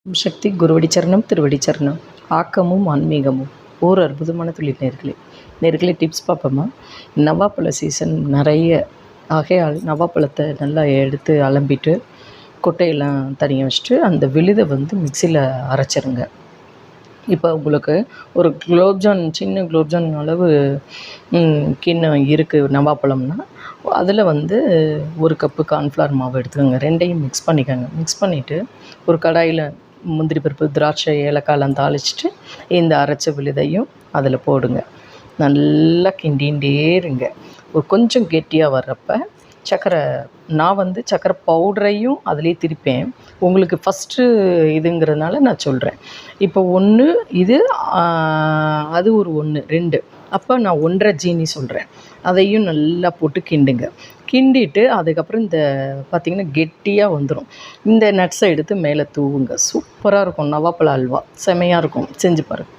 ஓம் சக்தி குருவடி சரணம் திருவடி சரணம். ஆக்கமும் ஆன்மீகமும் ஓர் அற்புதமான தொழில் நேர்களே டிப்ஸ் பார்ப்போமா. நவாப்பழ சீசன் நிறைய ஆகையால் நவாப்பழத்தை நல்லா எடுத்து அலம்பிட்டு கொட்டையெல்லாம் தனியாக வச்சுட்டு அந்த விழுதை மிக்சியில் அரைச்சிருங்க. இப்போ உங்களுக்கு ஒரு சின்ன குலோப்ஜான் அளவு கிண்ணம் இருக்குது நவாப்பழம்னா அதில் ஒரு கப்பு கார்ன்ஃப்ளவர் மாவு எடுத்துக்கோங்க. ரெண்டையும் மிக்ஸ் பண்ணிக்கோங்க. மிக்ஸ் பண்ணிவிட்டு ஒரு கடாயில் முந்திரி பருப்பு, திராட்சை, ஏலக்காயெல்லாம் தாளிச்சிட்டு இந்த அரைச்ச விழுதையும் அதில் போடுங்க. நல்லா கிண்டிகிட்டே இருங்க. ஒரு கொஞ்சம் கெட்டியாக வர்றப்ப சர்க்கரை, நான் சர்க்கரை பவுடரையும் அதிலே திரிப்பேன். உங்களுக்கு ஃபஸ்ட்டு இதுங்கிறதுனால நான் சொல்கிறேன். இப்போ 1 இது அது ஒரு 1 2 அப்போ நான் 1.5 ஜீனி சொல்கிறேன். அதையும் நல்லா போட்டு கிண்டுங்க. கிண்டிட்டு அதுக்கப்புறம் இந்த பார்த்திங்கன்னா கெட்டியாக வந்துடும். இந்த நட்ஸை எடுத்து மேலே தூவுங்க. சூப்பராக இருக்கும். நவாப்பழ அல்வா செமையாக இருக்கும். செஞ்சு பாருங்கள்.